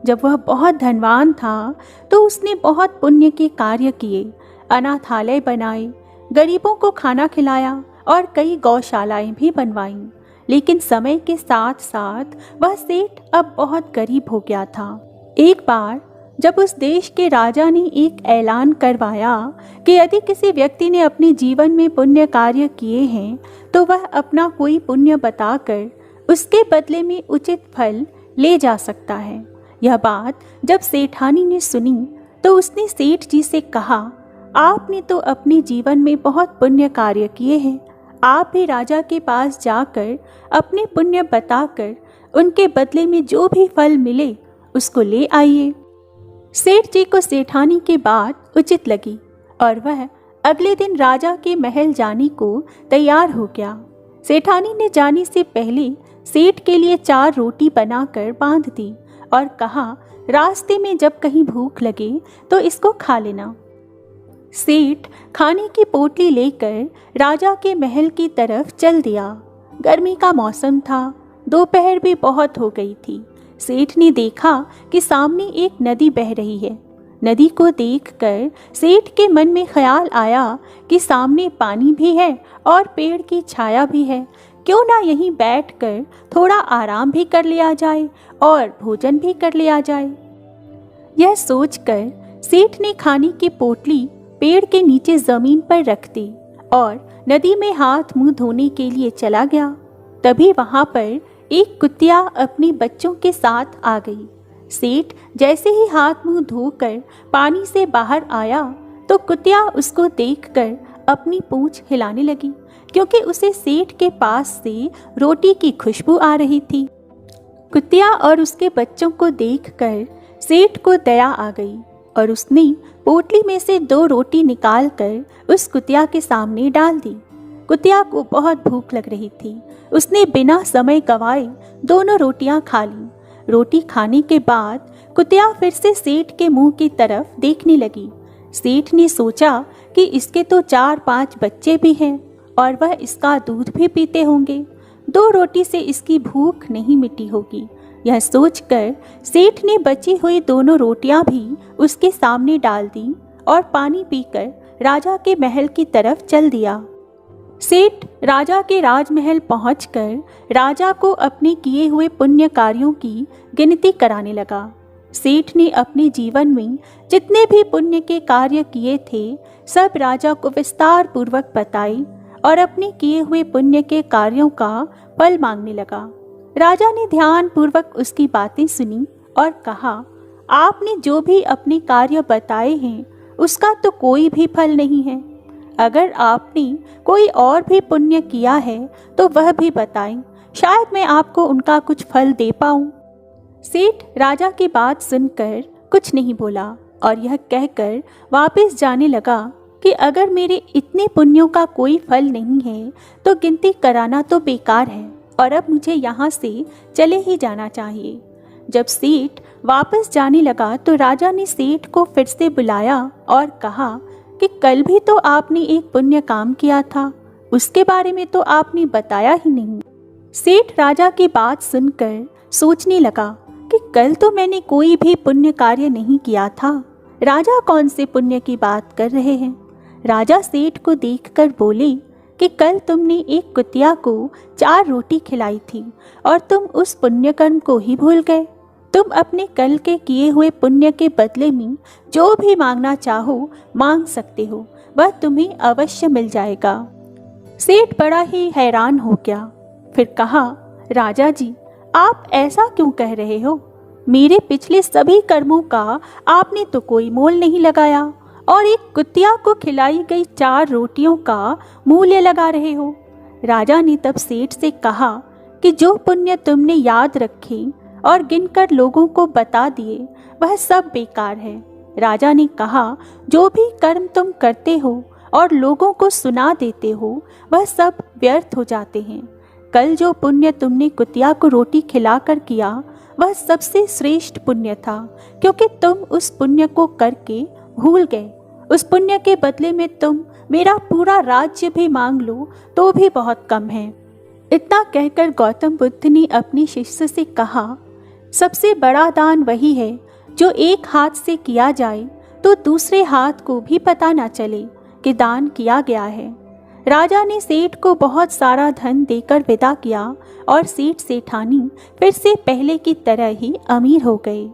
जब वह बहुत धनवान था तो उसने बहुत पुण्य के कार्य किए, अनाथालय बनाए, गरीबों को खाना खिलाया और कई गौशालाएं भी बनवाईं। लेकिन समय के साथ साथ वह सेठ अब बहुत गरीब हो गया था। एक बार जब उस देश के राजा ने एक ऐलान करवाया कि यदि किसी व्यक्ति ने अपने जीवन में पुण्य कार्य किए हैं तो वह अपना कोई पुण्य बताकर उसके बदले में उचित फल ले जा सकता है। यह बात जब सेठानी ने सुनी तो उसने सेठ जी से कहा, आपने तो अपने जीवन में बहुत पुण्य कार्य किए हैं, आप भी राजा के पास जाकर अपने पुण्य बताकर उनके बदले में जो भी फल मिले उसको ले आइए। सेठ जी को सेठानी की बात उचित लगी और वह अगले दिन राजा के महल जाने को तैयार हो गया। सेठानी ने जाने से पहले सेठ के लिए 4 रोटी बनाकर बांध दी और कहा, रास्ते में जब कहीं भूख लगे तो इसको खा लेना। सेठ खाने की पोटली लेकर राजा के महल की तरफ चल दिया। गर्मी का मौसम था, दोपहर भी बहुत हो गई थी। सेठ ने देखा कि सामने एक नदी बह रही है। नदी को देखकर सेठ के मन में ख्याल आया कि सामने पानी भी है और पेड़ की छाया भी है, क्यों ना यहीं बैठकर थोड़ा आराम भी कर लिया जाए और भोजन भी कर लिया जाए। यह सोचकर सेठ ने खाने की पोटली पेड़ के नीचे जमीन पर रख दी और नदी में हाथ मुंह धोने के लिए चला गया। तभी वहां पर एक कुतिया अपने बच्चों के साथ आ गई। सेठ जैसे ही हाथ मुंह धोकर पानी से बाहर आया तो कुतिया उसको देखकर अपनी पूंछ हिलाने लगी, क्योंकि उसे सेठ के पास से रोटी की खुशबू आ रही थी। कुतिया और उसके बच्चों को देखकर सेठ को दया आ गई और उसने पोटली में से 2 रोटी निकालकर उस कुतिया के सामने डाल दी। कुतिया को बहुत भूख लग रही थी। उसने बिना समय गवाए दोनों रोटियां खा लीं। रोटी खाने के बाद कुतिया फिर से सेठ के मुंह की तरफ देखने लगी। सेठ ने सोचा कि इसके तो 4-5 बच्चे भी हैं और वह इसका दूध भी पीते होंगे, 2 रोटी से इसकी भूख नहीं मिटी होगी। यह सोचकर सेठ ने बची हुई दोनों रोटियां भी उसके सामने डाल दी और पानी पीकर राजा के महल की तरफ चल दिया। सेठ राजा के राजमहल पहुंचकर राजा को अपने किए हुए पुण्य कार्यों की गिनती कराने लगा। सेठ ने अपने जीवन में जितने भी पुण्य के कार्य किए थे सब राजा को विस्तार पूर्वक बताए और अपने किए हुए पुण्य के कार्यों का फल मांगने लगा। राजा ने ध्यान पूर्वक उसकी बातें सुनी और कहा, आपने जो भी अपने कार्य बताए हैं उसका तो कोई भी फल नहीं है। अगर आपने कोई और भी पुण्य किया है तो वह भी बताएं, शायद मैं आपको उनका कुछ फल दे पाऊं। सेठ राजा की बात सुनकर कुछ नहीं बोला और यह कहकर वापस जाने लगा कि अगर मेरे इतने पुण्यों का कोई फल नहीं है तो गिनती कराना तो बेकार है और अब मुझे यहाँ से चले ही जाना चाहिए। जब सेठ वापस जाने लगा तो राजा ने सेठ को फिर से बुलाया और कहा कि कल भी तो आपने एक पुण्य काम किया था, उसके बारे में तो आपने बताया ही नहीं। सेठ राजा की बात सुनकर सोचने लगा कि कल तो मैंने कोई भी पुण्य कार्य नहीं किया था, राजा कौन से पुण्य की बात कर रहे हैं। राजा सेठ को देखकर बोले कि कल तुमने एक कुतिया को 4 रोटी खिलाई थी और तुम उस पुण्य कर्म को ही भूल गए। तुम अपने कल के किए हुए पुण्य के बदले में जो भी मांगना चाहो मांग सकते हो, वह तुम्हें अवश्य मिल जाएगा। सेठ बड़ा ही हैरान हो गया। फिर कहा, राजा जी, आप ऐसा क्यों कह रहे हो? मेरे पिछले सभी कर्मों का आपने तो कोई मोल नहीं लगाया और एक कुतिया को खिलाई गई 4 रोटियों का मूल्य लगा रहे हो। राजा ने तब सेठ से कहा कि जो पुण्य तुमने याद रखे और गिनकर लोगों को बता दिए वह सब बेकार है। राजा ने कहा, जो भी कर्म तुम करते हो और लोगों को सुना देते हो वह सब व्यर्थ हो जाते हैं। कल जो पुण्य तुमने कुतिया को रोटी खिलाकर किया वह सबसे श्रेष्ठ पुण्य था, क्योंकि तुम उस पुण्य को करके भूल गए। उस पुण्य के बदले में तुम मेरा पूरा राज्य भी मांग लो तो भी बहुत कम है। इतना कहकर गौतम बुद्ध ने अपने शिष्य से कहा, सबसे बड़ा दान वही है जो एक हाथ से किया जाए तो दूसरे हाथ को भी पता न चले कि दान किया गया है। राजा ने सेठ को बहुत सारा धन देकर विदा किया और सेठ सेठानी फिर से पहले की तरह ही अमीर हो गए।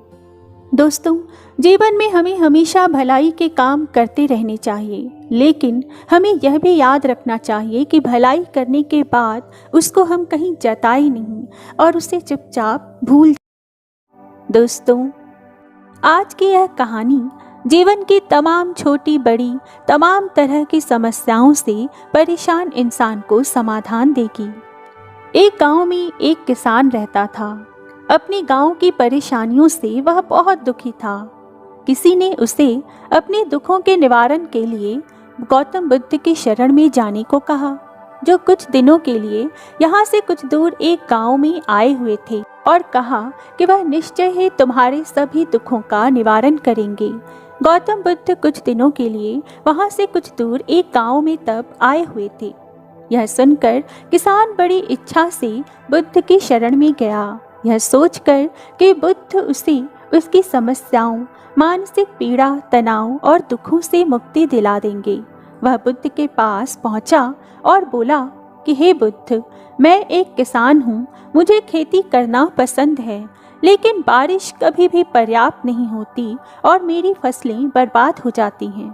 दोस्तों, जीवन में हमें हमेशा भलाई के काम करते रहने चाहिए, लेकिन हमें यह भी याद रखना चाहिए कि भलाई करने के बाद उसको हम कहीं जताए नहीं और उसे चुपचाप भूल जाए। दोस्तों, आज की यह कहानी जीवन की तमाम छोटी बड़ी तमाम तरह की समस्याओं से परेशान इंसान को समाधान देगी। एक गांव में एक किसान रहता था। अपने गांव की परेशानियों से वह बहुत दुखी था। किसी ने उसे अपने दुखों के निवारण के लिए गौतम बुद्ध की शरण में जाने को कहा, जो कुछ दिनों के लिए यहाँ से कुछ दूर एक गांव में आए हुए थे, और कहा कि वह निश्चय ही तुम्हारे सभी दुखों का निवारण करेंगे। गौतम बुद्ध कुछ दिनों के लिए वहां से कुछ दूर एक गांव में तब आए हुए थे। यह सुनकर किसान बड़ी इच्छा से बुद्ध की शरण में गया, यह सोचकर कि बुद्ध उसे उसकी समस्याओं, मानसिक पीड़ा, तनाव और दुखों से मुक्ति दिला देंगे। वह बुद्ध के पास पहुंचा और बोला कि हे बुद्ध, मैं एक किसान हूँ, मुझे खेती करना पसंद है, लेकिन बारिश कभी भी पर्याप्त नहीं होती और मेरी फसलें बर्बाद हो जाती हैं।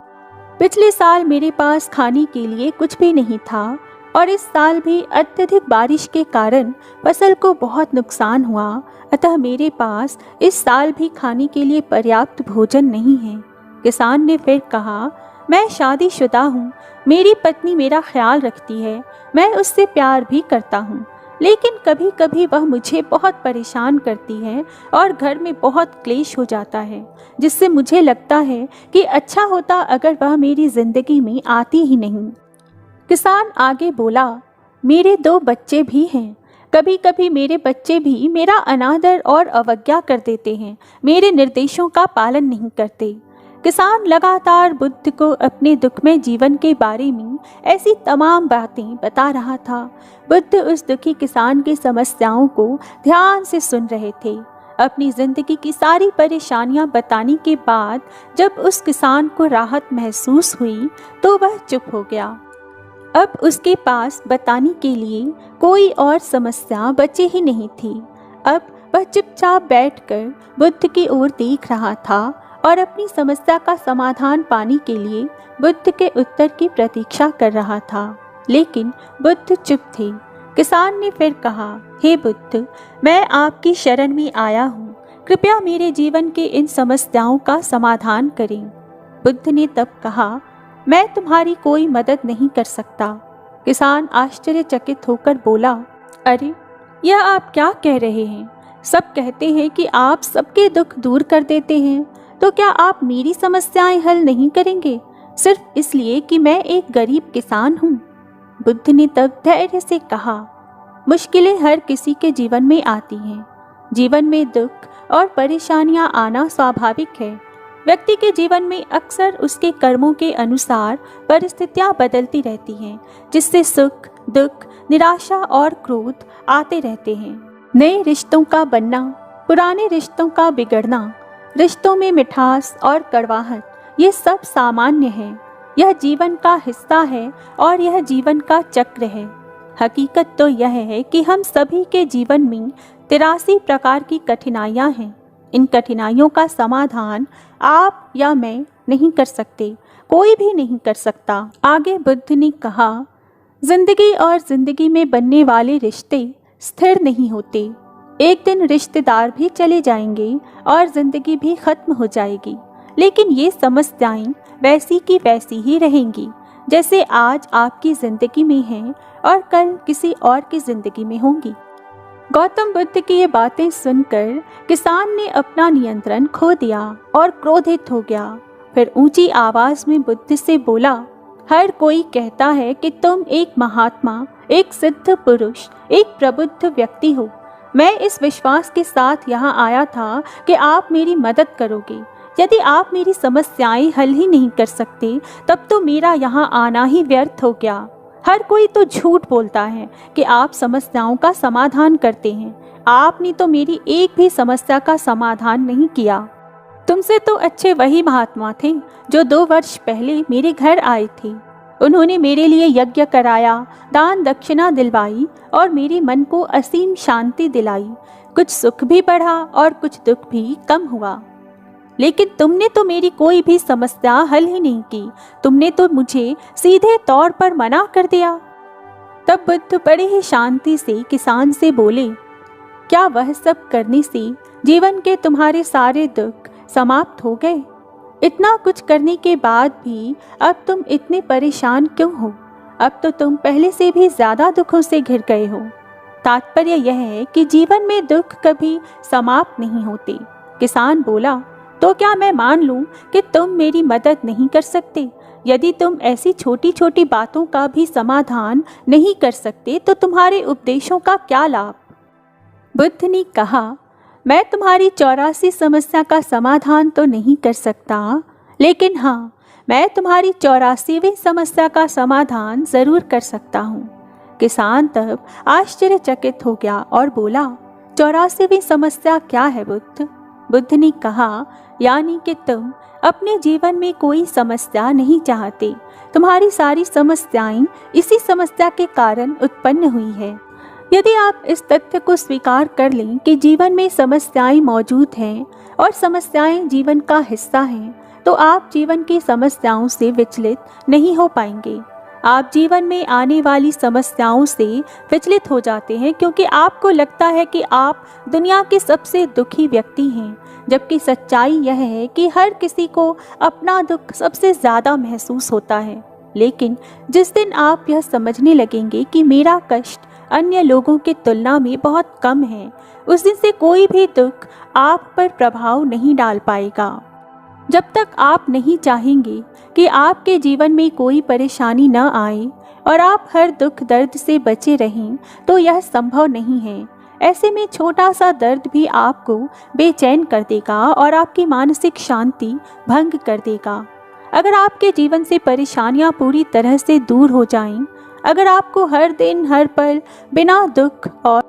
पिछले साल मेरे पास खाने के लिए कुछ भी नहीं था और इस साल भी अत्यधिक बारिश के कारण फसल को बहुत नुकसान हुआ, अतः मेरे पास इस साल भी खाने के लिए पर्याप्त भोजन नहीं है। किसान ने फिर कहा, मैं शादीशुदा हूँ, मेरी पत्नी मेरा ख्याल रखती है, मैं उससे प्यार भी करता हूँ, लेकिन कभी कभी वह मुझे बहुत परेशान करती है और घर में बहुत क्लेश हो जाता है, जिससे मुझे लगता है कि अच्छा होता अगर वह मेरी जिंदगी में आती ही नहीं। किसान आगे बोला, मेरे 2 बच्चे भी हैं, कभी कभी मेरे बच्चे भी मेरा अनादर और अवज्ञा कर देते हैं, मेरे निर्देशों का पालन नहीं करते। किसान लगातार बुद्ध को अपने दुखमय जीवन के बारे में ऐसी तमाम बातें बता रहा था। बुद्ध उस दुखी किसान की समस्याओं को ध्यान से सुन रहे थे। अपनी जिंदगी की सारी परेशानियां बताने के बाद जब उस किसान को राहत महसूस हुई तो वह चुप हो गया। अब उसके पास बताने के लिए कोई और समस्या बची ही नहीं थी। अब वह चुपचाप बैठकर बुद्ध की ओर देख रहा था और अपनी समस्या का समाधान पाने के लिए बुद्ध के उत्तर की प्रतीक्षा कर रहा था, लेकिन बुद्ध चुप थे। किसान ने फिर कहा, हे बुद्ध, मैं आपकी शरण में आया हूँ, कृपया मेरे जीवन के इन समस्याओं का समाधान करें। बुद्ध ने तब कहा, मैं तुम्हारी कोई मदद नहीं कर सकता। किसान आश्चर्यचकित होकर बोला, अरे, यह आप क्या कह रहे हैं? सब कहते हैं कि आप सबके दुख दूर कर देते हैं, तो क्या आप मेरी समस्याएं हल नहीं करेंगे सिर्फ इसलिए कि मैं एक गरीब किसान हूँ? बुद्ध ने तब धैर्य से कहा, मुश्किलें हर किसी के जीवन में आती हैं। जीवन में दुख और परेशानियां आना स्वाभाविक है। व्यक्ति के जीवन में अक्सर उसके कर्मों के अनुसार परिस्थितियां बदलती रहती हैं, जिससे सुख, दुख, निराशा और क्रोध आते रहते हैं। नए रिश्तों का बनना, पुराने रिश्तों का बिगड़ना, रिश्तों में मिठास और कड़वाहट, ये सब सामान्य है। यह जीवन का हिस्सा है और यह जीवन का चक्र है। हकीकत तो यह है कि हम सभी के जीवन में 83 प्रकार की कठिनाइयाँ हैं। इन कठिनाइयों का समाधान आप या मैं नहीं कर सकते, कोई भी नहीं कर सकता। आगे बुद्ध ने कहा, जिंदगी और जिंदगी में बनने वाले रिश्ते स्थिर नहीं होते। एक दिन रिश्तेदार भी चले जाएंगे और जिंदगी भी खत्म हो जाएगी, लेकिन ये समस्याएं वैसी की वैसी ही रहेंगी जैसे आज आपकी जिंदगी में हैं और कल किसी और की जिंदगी में होंगी। गौतम बुद्ध की ये बातें सुनकर किसान ने अपना नियंत्रण खो दिया और क्रोधित हो गया। फिर ऊंची आवाज में बुद्ध से बोला, हर कोई कहता है कि तुम एक महात्मा, एक सिद्ध पुरुष, एक प्रबुद्ध व्यक्ति हो। मैं इस विश्वास के साथ यहाँ आया था कि आप मेरी मदद करोगे। यदि आप मेरी समस्याएं हल ही नहीं कर सकते, तब तो मेरा यहाँ आना ही व्यर्थ हो गया। हर कोई तो झूठ बोलता है कि आप समस्याओं का समाधान करते हैं। आपने तो मेरी एक भी समस्या का समाधान नहीं किया। तुमसे तो अच्छे वही महात्मा थे जो 2 वर्ष पहले मेरे घर आए थे। उन्होंने मेरे लिए यज्ञ कराया, दान दक्षिणा दिलवाई और मेरे मन को असीम शांति दिलाई। कुछ सुख भी बढ़ा और कुछ दुख भी कम हुआ। लेकिन तुमने तो मेरी कोई भी समस्या हल ही नहीं की। तुमने तो मुझे सीधे तौर पर मना कर दिया। तब बुद्ध बड़े ही शांति से किसान से बोले, क्या वह सब करने से जीवन के तुम्हारे सारे दुख समाप्त हो गए? इतना कुछ करने के बाद भी अब तुम इतने परेशान क्यों हो? अब तो तुम पहले से भी ज्यादा दुखों से घिर गए हो। तात्पर्य यह है कि जीवन में दुख कभी समाप्त नहीं होते। किसान बोला, तो क्या मैं मान लूं कि तुम मेरी मदद नहीं कर सकते? यदि तुम ऐसी छोटी छोटी बातों का भी समाधान नहीं कर सकते तो तुम्हारे उपदेशों का क्या लाभ? बुद्ध ने कहा, मैं तुम्हारी 84 समस्या का समाधान तो नहीं कर सकता, लेकिन हाँ, मैं तुम्हारी 84वीं समस्या का समाधान जरूर कर सकता हूँ। किसान तब आश्चर्यचकित हो गया और बोला, 84वीं समस्या क्या है बुद्ध? बुद्ध ने कहा, यानी कि तुम अपने जीवन में कोई समस्या नहीं चाहते। तुम्हारी सारी समस्याएं इसी समस्या के कारण उत्पन्न हुई है। यदि आप इस तथ्य को स्वीकार कर लें कि जीवन में समस्याएं मौजूद हैं और समस्याएं जीवन का हिस्सा हैं, तो आप जीवन की समस्याओं से विचलित नहीं हो पाएंगे। आप जीवन में आने वाली समस्याओं से विचलित हो जाते हैं क्योंकि आपको लगता है कि आप दुनिया के सबसे दुखी व्यक्ति हैं, जबकि सच्चाई यह है कि हर किसी को अपना दुख सबसे ज़्यादा महसूस होता है। लेकिन जिस दिन आप यह समझने लगेंगे कि मेरा कष्ट अन्य लोगों की तुलना में बहुत कम है, उस दिन से कोई भी दुख आप पर प्रभाव नहीं डाल पाएगा। जब तक आप नहीं चाहेंगे कि आपके जीवन में कोई परेशानी न आए और आप हर दुख दर्द से बचे रहें, तो यह संभव नहीं है। ऐसे में छोटा सा दर्द भी आपको बेचैन कर देगा और आपकी मानसिक शांति भंग कर देगा। अगर आपके जीवन से परेशानियां पूरी तरह से दूर हो जाएं, अगर आपको हर दिन हर पल बिना दुख और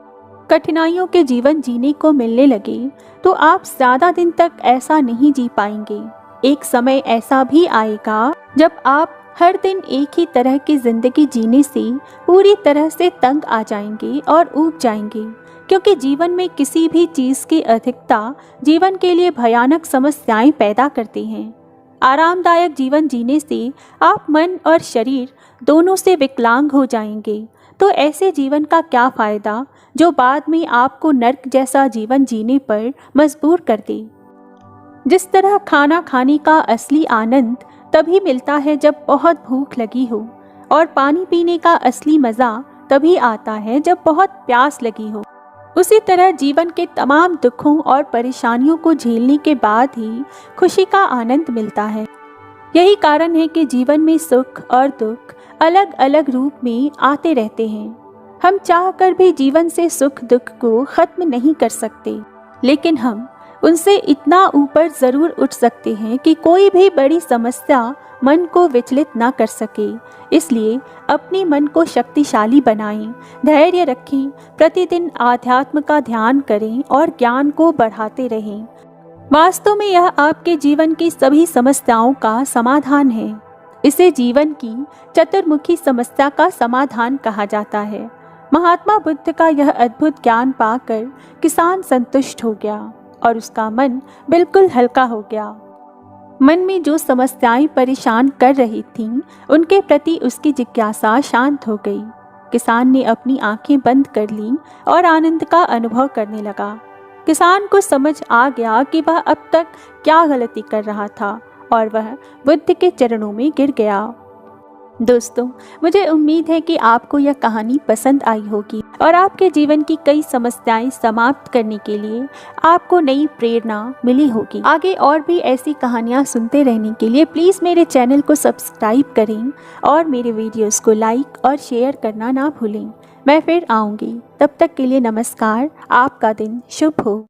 कठिनाइयों के जीवन जीने को मिलने लगे, तो आप ज़्यादा दिन तक ऐसा नहीं जी पाएंगे। एक समय ऐसा भी आएगा जब आप हर दिन एक ही तरह की जिंदगी जीने से पूरी तरह से तंग आ जाएंगे और ऊब जाएंगे, क्योंकि जीवन में किसी भी चीज़ की अधिकता जीवन के लिए भयानक समस्याएं पैदा करती हैं। आरामदायक जीवन जीने से आप मन और शरीर दोनों से विकलांग हो जाएंगे। तो ऐसे जीवन का क्या फ़ायदा जो बाद में आपको नर्क जैसा जीवन जीने पर मजबूर कर दे। जिस तरह खाना खाने का असली आनंद तभी मिलता है जब बहुत भूख लगी हो, और पानी पीने का असली मज़ा तभी आता है जब बहुत प्यास लगी हो, उसी तरह जीवन के तमाम दुखों और परेशानियों को झेलने के बाद ही खुशी का आनंद मिलता है। यही कारण है कि जीवन में सुख और दुख अलग अलग रूप में आते रहते हैं। हम चाहकर भी जीवन से सुख दुख को खत्म नहीं कर सकते, लेकिन हम उनसे इतना ऊपर ज़रूर उठ सकते हैं कि कोई भी बड़ी समस्या मन को विचलित ना कर सके। इसलिए अपने मन को शक्तिशाली बनाएं, धैर्य रखें, प्रतिदिन आध्यात्म का ध्यान करें और ज्ञान को बढ़ाते रहें। वास्तव में यह आपके जीवन की सभी समस्याओं का समाधान है। इसे जीवन की चतुर्मुखी समस्या का समाधान कहा जाता है। महात्मा बुद्ध का यह अद्भुत ज्ञान पाकर किसान संतुष्ट हो गया और उसका मन बिल्कुल हल्का हो गया। मन में जो समस्याएं परेशान कर रही थीं, उनके प्रति उसकी जिज्ञासा शांत हो गई। किसान ने अपनी आंखें बंद कर लीं और आनंद का अनुभव करने लगा। किसान को समझ आ गया कि वह अब तक क्या गलती कर रहा था और वह बुद्ध के चरणों में गिर गया। दोस्तों, मुझे उम्मीद है कि आपको यह कहानी पसंद आई होगी और आपके जीवन की कई समस्याएं समाप्त करने के लिए आपको नई प्रेरणा मिली होगी। आगे और भी ऐसी कहानियां सुनते रहने के लिए प्लीज़ मेरे चैनल को सब्सक्राइब करें और मेरे वीडियोस को लाइक और शेयर करना ना भूलें। मैं फिर आऊँगी, तब तक के लिए नमस्कार। आपका दिन शुभ हो।